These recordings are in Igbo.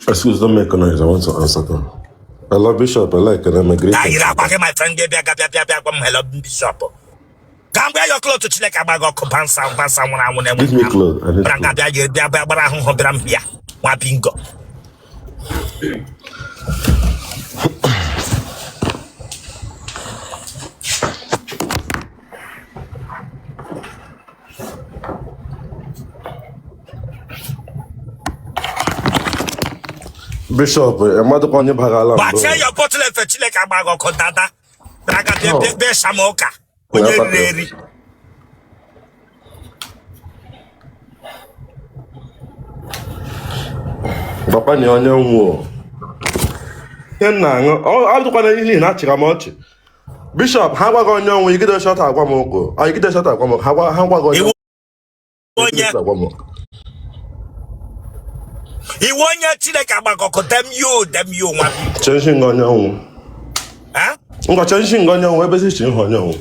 Excuse, don't make a noise. I want to answer them. I love Bishop. I like it. I'm a great. My friend gave hello Bishop. Come wear your clothes to check about go compansa someone I want to give me clothes. I need clothes. Bishop, I'm not going to Bagala. But tell your bottle of Chile Cabago Contata. Braga Samoka. When you're ready. Papa, you're on your wall. Then now, I'll do anything not much. Bishop, how are going on when you get a shot at Guamoco? I get a shot at Guamoco. How are going on? He won your Chile Cabago, damn you, one. Changing on your own. Huh? I'm changing on your web position on your own.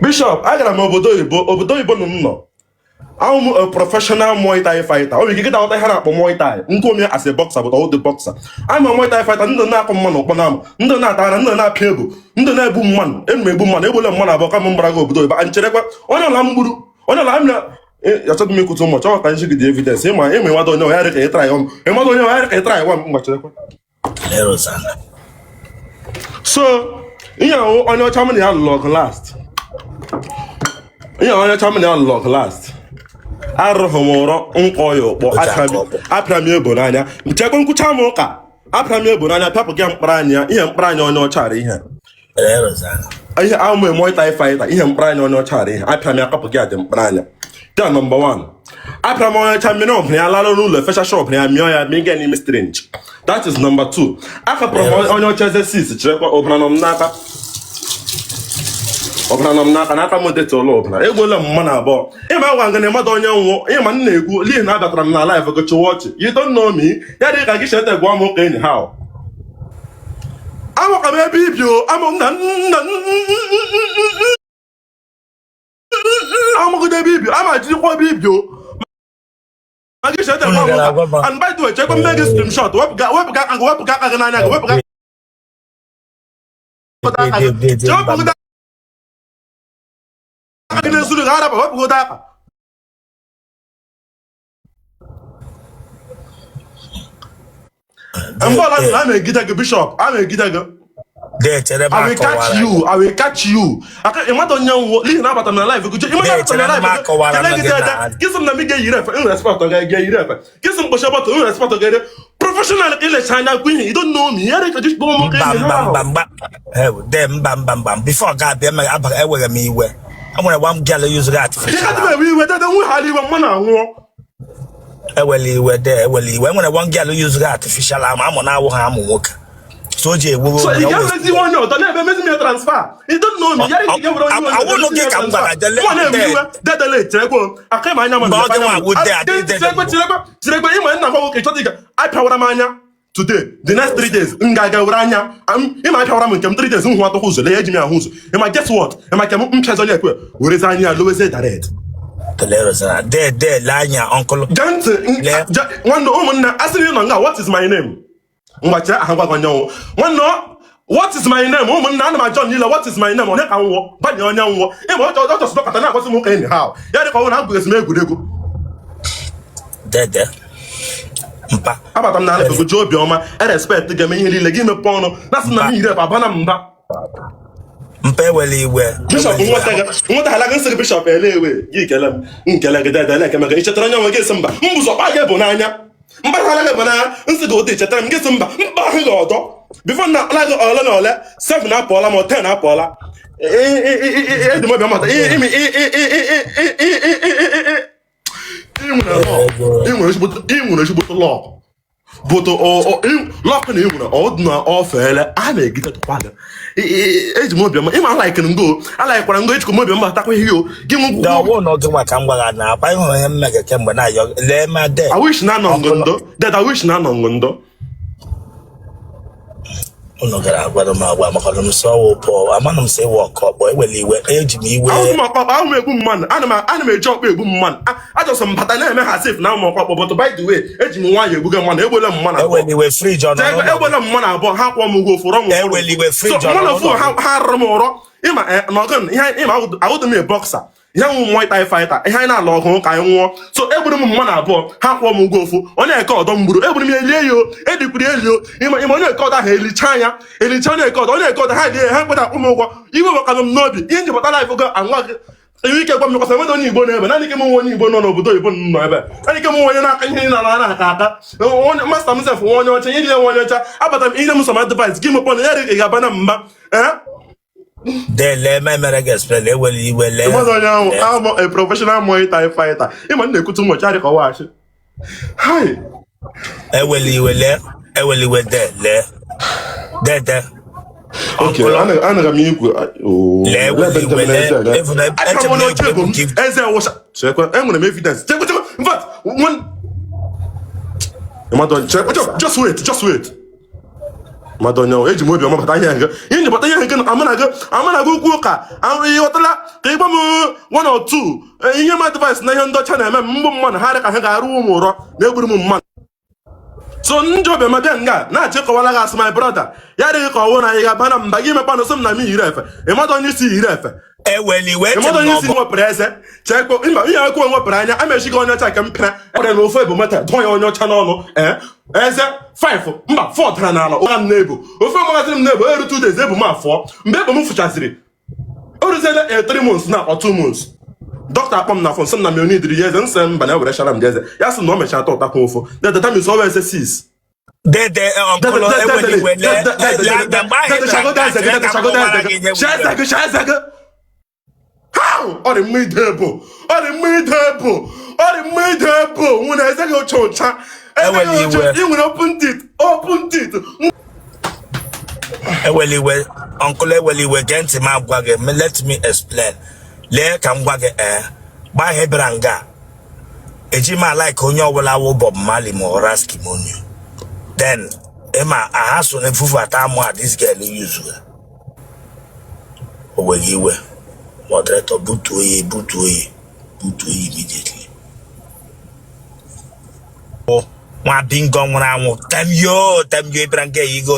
Bishop, I got a Mobodo. I'm a professional Muay Thai fighter. Oh, you get out of hand for Muay Thai. You come here as a boxer, but all the boxer. I'm a Muay Thai fighter. I'm not a man of Panama. I'm not cable. I'm not boom man. I'm a boom man. I'm a man about Camumbrago. But I'm Cherepa. On a Lamburu. On a Lamna. You told me so much. I can see the evidence. I'm a don't know how to try on. I'm not know how to try one much. So, you know, on your time, you log last. You know, on your time, you log last. Arrohomoro, Uncoyo, a premier bonania, Jagon Kuchamoka, a premier bonania, Papa Gam Prania, Ian Prano no charity here. I'm a Muay Thai fighter, Ian Prano no charity, I premier Papa Gatem Prania. Then number one. I promote Chamino, Nialalo Rule, Fisher Shop, Niamia, Mingani Strange. That is number two. I can promote on your chassis, Obranum Naka. Obranum Naka, Nakamote to Lopna. It will a manabo. If I want to Madonna, Eman Negu, Lean out from my life, I got to watch it. You don't know me, yet I get a Guamo anyhow. I'm a baby, I'm on I'm a good baby, I'm a baby. I just said, and by the way, check on Megan screenshot. What got I'm a guitar bishop. I'm a guitar. I will catch you. I will catch you. I can't imagine you living about my life. You imagine my life. Get some Namiga Europe in respect to get Europe. Get some Boshabat in respect to get professional in the China Queen. You don't know me. I just bomb them bam. Before God, them I will me where I want one gal use that. We were there. We had even one hour. I will were there. When one gal use that artificial, I'm on our work. So you can't let you know. Don't ever make me a transfer. You don't know me. I want to get come back. The late. I came I power mania today. The next 3 days. Ngaga uranya. In my power man 3 days. Who want to who's the age me and who's. Am I guess what? Am I come chazole kwe. Urezania Louis direct. The letters are there. Lanya uncle. One woman asking you what is my name? What is my name? What is my name? What is my name? But you know, just look at that. What's the anyhow? Yeah, the one has made good. There. About I'm not a good job, Yoma. I respect the game. Give me pono. That's not me. Banamba. Bishop, what I like to Bishop, anyway. You tell him, like a dead, like a magician. I get some. Who's a bag of banana? Get some before not like all 7 up or 10 up all. Law. But locking him or fella, I may get it. It's more I like and go. I like when I'm going to move attack with you. Give me no one not do my camera now. I make a camera now. I wish none on Gundo. That I wish none on Gundo. Uno gara agwado ma agwa maka na so po amana m say work up boy iwe eji m iwe ahụ m egbu mmanụ ana m eji ọkpa egbu mmanụ ajọsọ m bata na-eme ha safe na ụmụ ọkpọ but by the way eji m nwaanyị egbuga mmanụ egbole m mmanụ abụọ eweliwe fridge ọ nọ egbole m mmanụ abụọ ha kwụọ m ụgwọ ofụrọ m eweliwe fridge ọ nọ ha rụrụ m ụrọ ịma n'ọgụ ịma ahụdụ m bọksa ihe nwụ Muay Thai fighter ihe anyị na-alụ ọgụ ka anyị nwụọ so egburu m mmanụ abụọ ha kwụọ m ụgwọ ofu onye eke ọdọ mgburu egburu m elie ya edikwuru eli o ịma onye eke ọdọ ahụ elicha onye eke ọdọ ha lie ha mkpeta akwụ m ụgwọ iwe gbakara m n'obi ihe njipụta laịf go anwa gị enwe ike gwa m mekwasa nwede onye Igbo n'ebe naanị ike m nwe onye Igbo nọ n'obodo Igbo nọ ebe naanị ike m nwe onye na-aka ihe na aka onye masta m sef nwe onye ọcha ihe niile nwe onye ọcha abata m ihe m som advice gị mepọ na ya dị ga-aba na mba Dele mere explain iwe le. I'm a professional Muay Thai fighter. Even they could too much to watch. Hi. Iwe le. De. Okay, I'm gonna meet you. Oh, evidence. In fact, one. Just wait. Madonna, eji mo bi o mabata ihe nga. Ihe ndi bata ihe nga amana go ukwu ka. Iwotala ka igba m 1 or 2. Ihe ma advice na ihe ndocha na eme mgbu mmanụ ha ka ha ga-arụ ụmụ ụrọ na egburu m mmanụ. So njobe ma bịa nga na achịkọwala ga as my brother. Ya dịghị ka ọwụ na ị ga-aba na mba gị mepa n'osom na m yiri efe. Ịmadụ onye isi yiri efe. Ịmadụ onye isi nwepụrụ eze. Chekwa mba ihe akụ nwepụrụ anya amechigo onye ọcha ka m pịra. Ọrịa na ofe bụ meta dụọ ya onye ọcha n'ọnụ. Eze 5 mba 4 tara n'ala ụra m na-ebu ofe magazin m na-ebu eru 2 days ebu m afọ mgbe ebu m fụchasịrị o ruziela 3 months na 2 months dọkịta akpọ m na fọ nsọ m na m onidiri ya eze nsị mba na ewere shara m eze ya sị na o mechara atọ ụtakwa ụfụ deta mis ọwa ese 6 ọ dị mma ide bụ nwere eze gị oche ụcha nwere open teeth eweliwe gee ntị m agwa gị let me explain lee ka m gwa gị gbaa ihe bịara nga eji m like onye ọbụla wụ Bob Marley ma ọra skimonio then ịma aha so na efufu ata amụ a this girl use oweghị iwe moderator butu oyi immediately nwa bingo nwere anwụ temyo ịbịara nga eyigo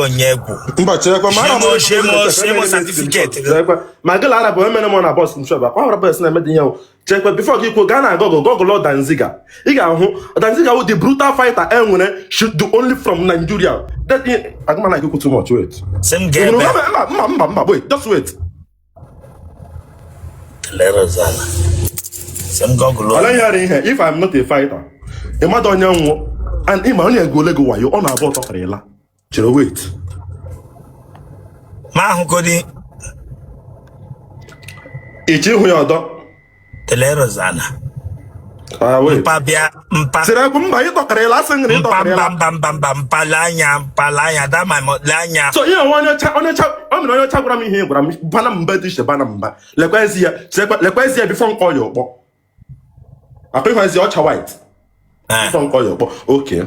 onye egwu mba chekwa shemo certificate ma gịla arabụ emere m na bọs nchọba kwa họrọ bọs na-eme dị ya chekwa bifo gị kwuo gaa na Google Dan Ziger ị ga-ahụ Dan Ziger wụ the brutal fighter enwere should do only from Nigeria agụmana gị kwu too much wait mba wait just wait if I'm not a fighter ịmadụ onye nwụọ and ịma onye ego ole gị wayo ọ na-abụ ọtọ karịla chere wait ma ahụgodi ichi hụ ya ọdọ telerozana mpa sịrị ekwu mba ịtọ karịla asị ngịrị ịtọ karịla mba mpalanya dama lanya so ihe onye ọcha gwara m ihe gwara m bana mba dị iche bana mba lekwezi ya bifo nkọ ya ụkpọ akụghịzi ọcha white bifo nkọ ya ụkpọ okay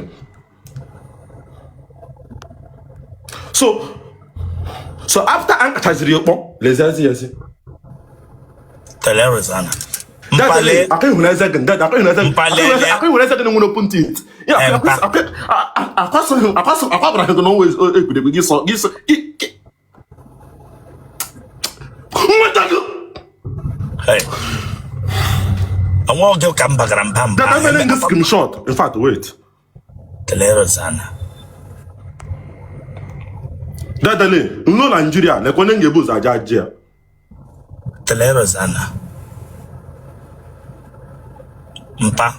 so after an kachaziri ụkpọ leziazi telerozana mpale akụghịzi eze gị nwere open teeth akwabara gị n'ọnwa egwuregwu gị sọ I want to come back and bam. That I'm getting this screenshot. In fact, wait. Telerozana. Dadale, no Nigeria. Le konen gebu za jajia. Telerozana. Mpa.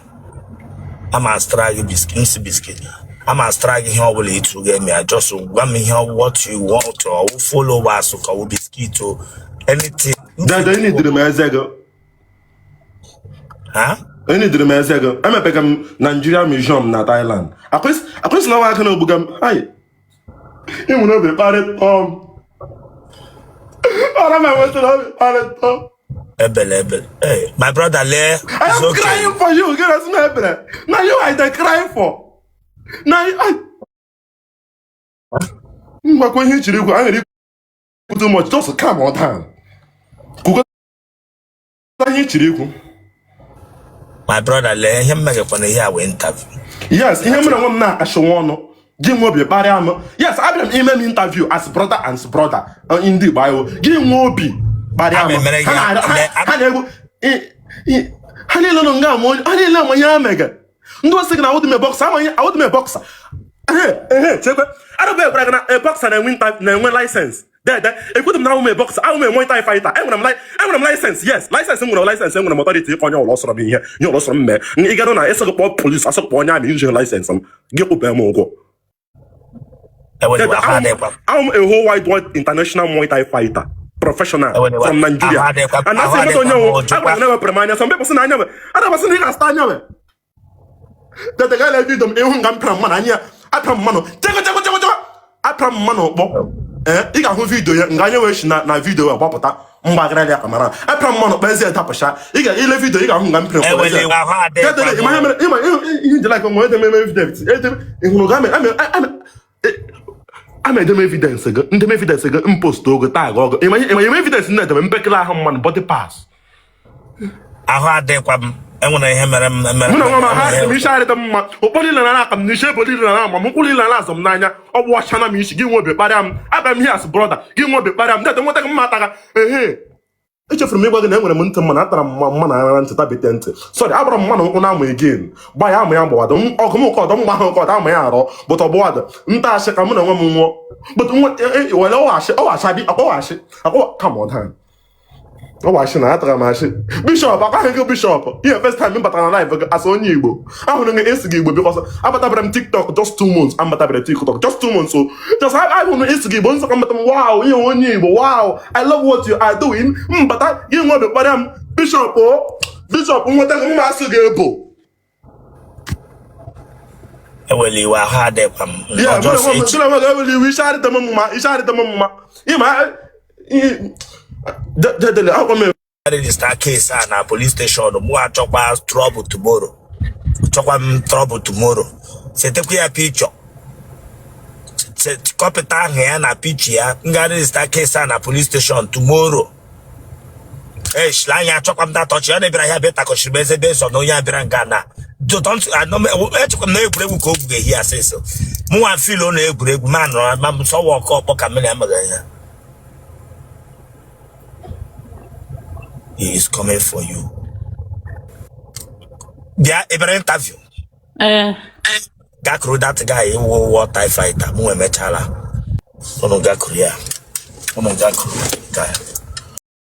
I'm a stragi biscuit. I'm a stragi here will eat to get me. I just want me here what you want or follow us or biscuit or anything. Dada, you need to remember. Huh? Any dream as I go. I'm a pegam Nigerian museum na Thailand. A quiz now I can obugam. Hi. You will not be parted. Hey, my brother Le. I'm crying for you. Get us my brother. Now you are the crying for. Now Ngwakwa ihe chiri ikwu, anyị ikwu too much, just calm on down. Kukota ihe chiri ikwu. My brother, let him make a here we interview. Yes, ihe mụ na nwa m na-akashiwa ọnụ. Gị nwe obi kparịa m. Yes, abịara m ime m interview as brother and brother in the Bible. Gị nwe obi kparịa m. Ha na-egwu ha niile nọ nga amụ ha niile amanye amega. Ndị osi gị na awụdị m boxer amanye awụdị m boxer. Chekwe. Arụbụ ekwara gị na boxer na-enwe license. Dede, ekwutem na awụ m boxer, awụ m Muay Thai fighter. Enwere m license, yes. License enwere m authority ịkọ onye ụlọ sọrọ m ihe. Nye ụlọ sọrọ m mee. Ị gado na ịsọ gị kpọọ police, asọ kpọọ onye amị iji license m. Gị kpụbee m ụgwọ. I'm a whole wide world international Muay Thai fighter, professional from Nigeria. And that's what I never permane. Some people say I never. I never seen it stand never. That the guy like them, I'm from Manania. I from Mano. I from Mano. You got who video? Nganya wish na video about pota. Mbagrele camera. I from Mano. Benzi tapasha. You got ile video. You got who I'm from. I made them evidence ago. Them evidence ago. Impost to go tag. Evidence net. I'm back like man body pass. I had them. I want to hear them. We share them. Opoli na na. We share opoli na na. Mukuli na na. Some nanya. Or watch na me. Give one be padam. I'm here as brother. Give one be padam. That don't want to matter. Hey. Each from me when I'm after man around to tabitente. Sorry, Abraham man on again. By am board. Oh, come on, don't want am yaro, but a board. Nta se come on. But what well, I shall be come on, hand. Oh, I should not Bishop, I can't go Bishop. Yeah, first time but alive as on Igbo. I want to Instagram because I'm about TikTok just 2 months. I'm about TikTok just 2 months. So just I want to Instagram once I'm wow, you on Igbo. Wow, I love what you are doing. But I you want to but Bishop Bishop what I'm asking. Well, you are hard. Yeah, we shot the mama. You shot the mama. The star case na police station. More talk about trouble tomorrow. Talk about trouble tomorrow. C'était quoi a picture? C'est compétent rien na picture. Ngari star case na police station tomorrow. Eh, shlanya talk about that touch. Ya nebra ya beta ko shibeze beso no ya birangana. Don't I know me talk na ebregu ko buge here say so. Mo wan feel on ebregu man no so work up kamele amaganya. He is coming for you. Yeah, every interview. Gakru that guy who what I fight. Mu emechala. Ono gakru ya. Ono gakru guy.